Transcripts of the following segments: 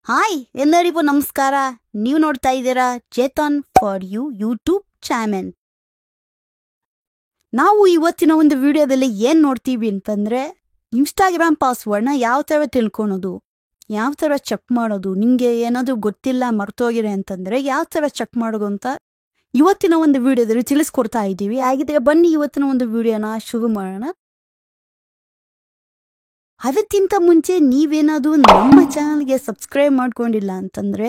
Hi ಎಲ್ಲರಿಗೂ ನಮಸ್ಕಾರ. ನೀವು ನೋಡ್ತಾ ಇದ್ದೀರಾ Chetan for you YouTube channel. ನಾವು ಇವತ್ತಿನ ಒಂದು ವಿಡಿಯೋದಲ್ಲಿ ಏನು ನೋಡ್ತೀವಿ ಅಂತಂದರೆ, ಇನ್ಸ್ಟಾಗ್ರಾಮ್ ಪಾಸ್ವರ್ಡ್ನ ಯಾವ ಥರ ತಿಳ್ಕೊಳೋದು, ಯಾವ ಥರ ಚೆಕ್ ಮಾಡೋದು, ನಿಮಗೆ ಏನಾದರೂ ಗೊತ್ತಿಲ್ಲ ಮರ್ತೋಗಿದೆ ಅಂತಂದರೆ ಯಾವ ಥರ ಚೆಕ್ ಮಾಡೋದು ಅಂತ ಇವತ್ತಿನ ಒಂದು ವಿಡಿಯೋದಲ್ಲಿ ತಿಳಿಸ್ಕೊಡ್ತಾ ಇದ್ದೀವಿ. ಹಾಗಿದ್ರೆ ಬನ್ನಿ ಇವತ್ತಿನ ಒಂದು ವಿಡಿಯೋನ ಶುರು ಮಾಡೋಣ. ಅದಕ್ಕಿಂತ ಮುಂಚೆ ನೀವೇನಾದರೂ ನಮ್ಮ ಚಾನಲ್ಗೆ ಸಬ್ಸ್ಕ್ರೈಬ್ ಮಾಡ್ಕೊಂಡಿಲ್ಲ ಅಂತಂದರೆ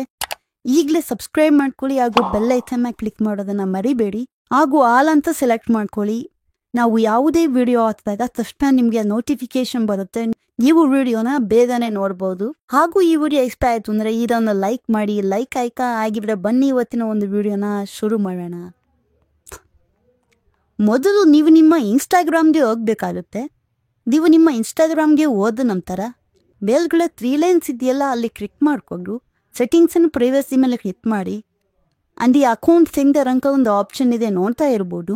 ಈಗಲೇ ಸಬ್ಸ್ಕ್ರೈಬ್ ಮಾಡ್ಕೊಳ್ಳಿ, ಹಾಗೂ ಬೆಲ್ ಐಕನ್ನ ಕ್ಲಿಕ್ ಮಾಡೋದನ್ನು ಮರಿಬೇಡಿ, ಹಾಗೂ ಆಲ್ ಅಂತ ಸೆಲೆಕ್ಟ್ ಮಾಡ್ಕೊಳ್ಳಿ. ನಾವು ಯಾವುದೇ ವಿಡಿಯೋ ಹಾಕಿದಾಗ ತಕ್ಷಣ ನಿಮಗೆ ನೋಟಿಫಿಕೇಶನ್ ಬರುತ್ತೆ, ನೀವು ವಿಡಿಯೋನ ಬೇಗನೆ ನೋಡ್ಬೋದು. ಹಾಗೂ ಈ ವಿಡಿಯೋ ಇಷ್ಟ ಆಯಿತು ಅಂದರೆ ಇದನ್ನು ಲೈಕ್ ಮಾಡಿ, ಲೈಕ್ ಆಗಿದ್ರೆ ಬನ್ನಿ ಇವತ್ತಿನ ಒಂದು ವಿಡಿಯೋನ ಶುರು ಮಾಡೋಣ. ಮೊದಲು ನೀವು ನಿಮ್ಮ ಇನ್ಸ್ಟಾಗ್ರಾಮ್ಗೆ ಹೋಗಬೇಕಾಗುತ್ತೆ. ನೀವು ನಿಮ್ಮ ಇನ್ಸ್ಟಾಗ್ರಾಮ್ಗೆ ಹೋದ ನಂತರ ಮೇಲ್ಗಡೆ 3 ಲೈನ್ಸ್ ಇದೆಯಲ್ಲ, ಅಲ್ಲಿ ಕ್ಲಿಕ್ ಮಾಡಿಕೊಂಡು ಸೆಟ್ಟಿಂಗ್ಸ್ ಆ್ಯಂಡ್ ಪ್ರೈವಸಿ ಮೇಲೆ ಕ್ಲಿಕ್ ಮಾಡಿ. ಅಲ್ಲಿ ಅಕೌಂಟ್ ಸೆಂಡರ್ ಅಂತ ಒಂದು ಆಪ್ಷನ್ ಇದೆ, ನೋಡ್ತಾ ಇರ್ಬೋದು.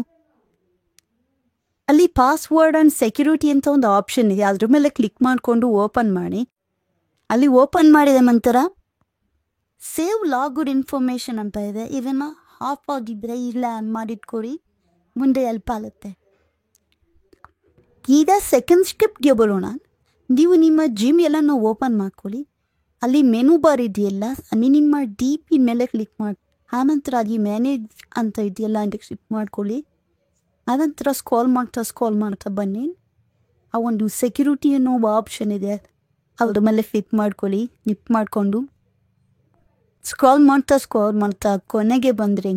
ಅಲ್ಲಿ ಪಾಸ್ವರ್ಡ್ ಆ್ಯಂಡ್ ಸೆಕ್ಯೂರಿಟಿ ಅಂತ ಒಂದು ಆಪ್ಷನ್ ಇದೆ, ಅದ್ರ ಮೇಲೆ ಕ್ಲಿಕ್ ಮಾಡಿಕೊಂಡು ಓಪನ್ ಮಾಡಿ. ಅಲ್ಲಿ ಓಪನ್ ಮಾಡಿದ ನಂತರ ಸೇವ್ ಲಾಗ್ಡ್ ಇನ್ಫಾರ್ಮೇಷನ್ ಅಂತ ಇದೆ, ಇದನ್ನು ಆಫ್ ಆಗಿದ್ದರೆ ಇಲ್ಲ ಮಾಡಿಟ್ಕೊಡಿ, ಮುಂದೆ ಹೆಲ್ಪ್ ಆಗುತ್ತೆ. ಈಗ ಸೆಕೆಂಡ್ ಸ್ಟೆಪ್ಗೆ ಬರೋಣ. ನೀವು ನಿಮ್ಮ ಜಿಮೇಲನ್ನು ಓಪನ್ ಮಾಡ್ಕೊಳ್ಳಿ. ಅಲ್ಲಿ ಮೆನು ಬಾರ್ ಇದೆಯಲ್ಲ, ಅಲ್ಲಿ ನಿಮ್ಮ DP ಮೇಲೆ ಕ್ಲಿಕ್ ಮಾಡಿ, ಆನಂತರ ಅಲ್ಲಿ ಮ್ಯಾನೇಜ್ ಅಂತ ಇದೆಯಲ್ಲ ಅಂತ ಕ್ಲಿಕ್ ಮಾಡ್ಕೊಳ್ಳಿ. ಆನಂತರ ಸ್ಕ್ರಾಲ್ ಮಾಡ್ತಾ ಬನ್ನಿ. ಆ ಒಂದು ಸೆಕ್ಯೂರಿಟಿ ಅನ್ನೋ ಆಪ್ಷನ್ ಇದೆ, ಅದ್ರ ಮೇಲೆ ಕ್ಲಿಕ್ ಮಾಡ್ಕೊಳ್ಳಿ. ಕ್ಲಿಕ್ ಮಾಡಿಕೊಂಡು ಸ್ಕ್ರಾಲ್ ಮಾಡ್ತಾ ಕೊನೆಗೆ ಬಂದರೆ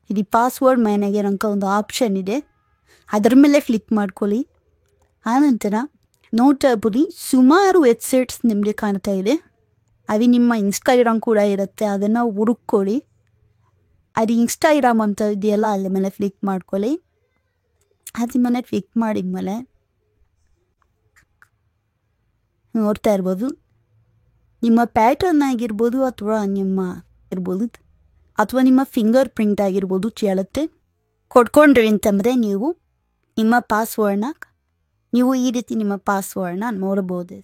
ಇದು ಪಾಸ್ವರ್ಡ್ ಮ್ಯಾನೇಜರ್ ಅಂತ ಒಂದು ಆಪ್ಷನ್ ಇದೆ, ಅದರ ಮೇಲೆ ಕ್ಲಿಕ್ ಮಾಡ್ಕೊಳ್ಳಿ. ಆನಂತರ ನೋಡ್ತಾ ಇರ್ಬೋದು ಸುಮಾರು ವೆಬ್ಸೈಟ್ಸ್ ನಿಮಗೆ ಕಾಣ್ತಾ ಇದೆ. ಅದು ನಿಮ್ಮ ಇನ್ಸ್ಟಾಗ್ರಾಮ್ ಕೂಡ ಇರುತ್ತೆ, ಅದನ್ನು ಹುಡುಕೊಳ್ಳಿ. ಅದು ಇನ್ಸ್ಟಾಗ್ರಾಮ್ ಅಂತ ಇದೆಯಲ್ಲ, ಅಲ್ಲಿ ಮೇಲೆ ಕ್ಲಿಕ್ ಮಾಡ್ಕೊಳ್ಳಿ. ಅದ್ರ ಮೇಲೆ ಕ್ಲಿಕ್ ಮಾಡಿದ್ಮೇಲೆ ನೋಡ್ತಾ ಇರ್ಬೋದು ನಿಮ್ಮ ಪ್ಯಾಟರ್ನ್ ಆಗಿರ್ಬೋದು ಅಥವಾ ನಿಮ್ಮ ಫಿಂಗರ್ ಪ್ರಿಂಟ್ ಆಗಿರ್ಬೋದು ಕೇಳುತ್ತೆ. ಕೊಟ್ಕೊಂಡ್ರಿ ಅಂತಂದರೆ ನೀವು ನಿಮ್ಮ ಪಾಸ್ವರ್ಡ್ನ ಈ ರೀತಿ ನಿಮ್ಮ ಪಾಸ್ವರ್ಡ್ನ ನೋಡ್ಬೋದು.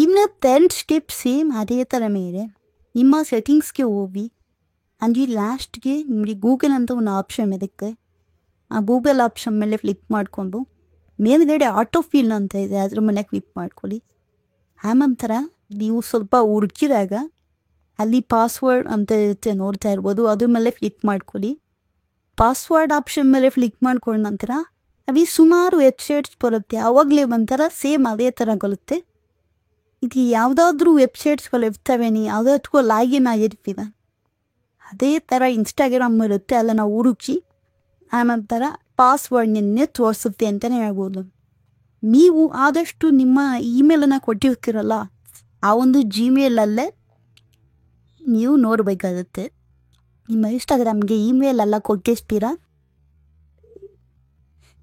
ಇನ್ನು 10 ಸ್ಟೆಪ್ ಸೇಮ್ ಅದೇ ಥರ ಮೇಲೆ ನಿಮ್ಮ ಸೆಟ್ಟಿಂಗ್ಸ್ಗೆ ಹೋಗಿ, ಅಂದರೆ ಲಾಸ್ಟ್ಗೆ ನಿಮಗೆ ಗೂಗಲ್ ಅಂತ ಒಂದು ಆಪ್ಷನ್ ಇರುತ್ತೆ, ಆ ಗೂಗಲ್ ಆಪ್ಷನ್ ಮೇಲೆ ಕ್ಲಿಕ್ ಮಾಡಿಕೊಂಡು ಮೇಲ್ಗಡೆ ಆಟೋಫಿಲ್ ಅಂತ ಇದೆ, ಅದ್ರ ಮೇಲೆ ಕ್ಲಿಕ್ ಮಾಡ್ಕೊಳ್ಳಿ. ಆನಂತರ ನೀವು ಸ್ವಲ್ಪ ಹುಡುಕಿದಾಗ ಅಲ್ಲಿ ಪಾಸ್ವರ್ಡ್ ಅಂತ ಇರುತ್ತೆ, ನೋಡ್ತಾ ಇರ್ಬೋದು, ಅದ್ರ ಮೇಲೆ ಕ್ಲಿಕ್ ಮಾಡ್ಕೊಳ್ಳಿ. ಪಾಸ್ವರ್ಡ್ ಆಪ್ಷನ್ ಮೇಲೆ ಕ್ಲಿಕ್ ಮಾಡ್ಕೊಂಡ ನಂತರ ಅవి ಸುಮಾರು ವೆಬ್ಸೈಟ್ಸ್ ಬರುತ್ತೆ, ಆವಾಗಲೇ ಒಂಥರ ಸೇಮ್ ಅದೇ ಥರ ಬರುತ್ತೆ. ಇದು ಯಾವುದಾದ್ರೂ ವೆಬ್ಸೈಟ್ಸ್ಗಳು ಇರ್ತವೆ, ನೀವು ಯಾವುದಕ್ಕೂ ಲಾಗಿನ್ ಆಗಿರ್ತೀರ, ಅದೇ ಥರ ಇನ್ಸ್ಟಾಗ್ರಾಮ್ ಇರುತ್ತೆ, ಅಲ್ಲ ನಾವು ಹುಡುಕಿ ಆನಂತರ ಪಾಸ್ವರ್ಡ್ ನಿನ್ನೆ ತೋರಿಸುತ್ತೆ ಅಂತಲೇ ಹೇಳ್ಬೋದು. ನೀವು ಆದಷ್ಟು ನಿಮ್ಮ ಇಮೇಲನ್ನು ಕೊಟ್ಟಿರ್ತೀರಲ್ಲ, ಆ ಒಂದು ಜಿಮೇಲಲ್ಲೇ ನೀವು ನೋಡಬೇಕಾಗುತ್ತೆ. ನಿಮ್ಮ ಇನ್ಸ್ಟಾಗ್ರಾಮ್ಗೆ ಇಮೇಲೆಲ್ಲ ಕೊಟ್ಟಿರ್ತೀರ,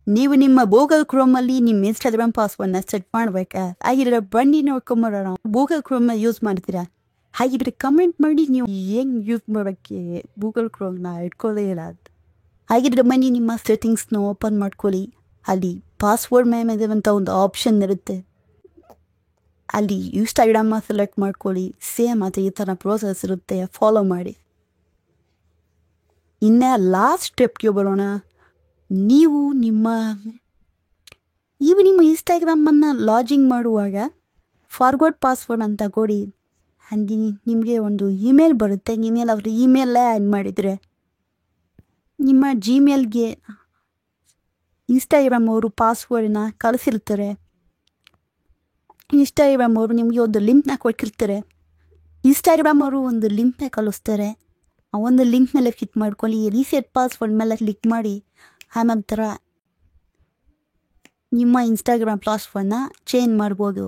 ನೀವು ನಿಮ್ಮ ಗೂಗಲ್ ಕ್ರೋಮಲ್ಲಿ ನಿಮ್ಮ ಇನ್ಸ್ಟಾಗ್ರಾಮ್ ಪಾಸ್ವರ್ಡ್ನ ಸೆಟ್ ಮಾಡಬೇಕಾ? ಹಾಗಿದ್ರೆ ಬನ್ನಿ ನೋಡ್ಕೊಂಬರೋಣ. ಗೂಗಲ್ ಕ್ರೋಮ್ನ ಯೂಸ್ ಮಾಡ್ತೀರಾ? ಹಾಗಿದ್ರೆ ಕಮೆಂಟ್ ಮಾಡಿ ನೀವು ಹೆಂಗೆ ಯೂಸ್ ಮಾಡೋಕ್ಕೆ ಗೂಗಲ್ ಕ್ರೋಮ್ನ ಇಟ್ಕೊಳ್ಳೇ ಇಲ್ಲ ಅಂತ. ಹಾಗಿದ್ರೆ ಬನ್ನಿ ನಿಮ್ಮ ಸೆಟ್ಟಿಂಗ್ಸ್ನ ಓಪನ್ ಮಾಡ್ಕೊಳ್ಳಿ. ಅಲ್ಲಿ ಪಾಸ್ವರ್ಡ್ ಮ್ಯಾನೇಜರ್ ಅಂತ ಒಂದು ಆಪ್ಷನ್ ಇರುತ್ತೆ, ಅಲ್ಲಿ ಇನ್ಸ್ಟಾಗ್ರಾಮ್ನ ಸೆಲೆಕ್ಟ್ ಮಾಡ್ಕೊಳ್ಳಿ. ಸೇಮ್ ಅದು ಈ ಥರ ಪ್ರೋಸೆಸ್ ಇರುತ್ತೆ, ಫಾಲೋ ಮಾಡಿ. ಇನ್ನು ಲಾಸ್ಟ್ ಸ್ಟೆಪ್ಗೆ ಬರೋಣ. ನೀವು ನಿಮ್ಮ ಇನ್ಸ್ಟಾಗ್ರಾಮನ್ನು ಲಾಗಿನ್ ಮಾಡುವಾಗ ಫಾರ್ವರ್ಡ್ ಪಾಸ್ವರ್ಡ್ ಅಂತ ಕೊಡಿ. ಹಾಗೆ ನಿಮಗೆ ಒಂದು ಇಮೇಲ್ ಬರುತ್ತೆ, ಅವ್ರ ಇಮೇಲೇ ಆ್ಯಡ್ ಮಾಡಿದರೆ ನಿಮ್ಮ ಜಿಮೇಲ್ಗೆ ಇನ್ಸ್ಟಾಗ್ರಾಮ್ ಅವರು ಪಾಸ್ವರ್ಡನ್ನ ಕಳಿಸಿರ್ತಾರೆ. ಇನ್ಸ್ಟಾಗ್ರಾಮ್ ಅವರು ನಿಮಗೆ ಒಂದು ಲಿಂಕ್ನ ಕೊಟ್ಟಿರ್ತಾರೆ, ಇನ್ಸ್ಟಾಗ್ರಾಮ್ ಅವರು ಒಂದು ಲಿಂಕ್ನ ಕಳಿಸ್ತಾರೆ. ಆ ಒಂದು ಲಿಂಕ್ ಮೇಲೆ ಕ್ಲಿಕ್ ಮಾಡ್ಕೊಳ್ಳಿ, ರೀಸೆಟ್ ಪಾಸ್ವರ್ಡ್ ಮೇಲೆ ಕ್ಲಿಕ್ ಮಾಡಿ. ಆನಂತರ ನಿಮ್ಮ ಇನ್ಸ್ಟಾಗ್ರಾಮ್ ಪಾಸ್ವರ್ಡ್ನ ಚೇಂಜ್ ಮಾಡ್ಬೋದು.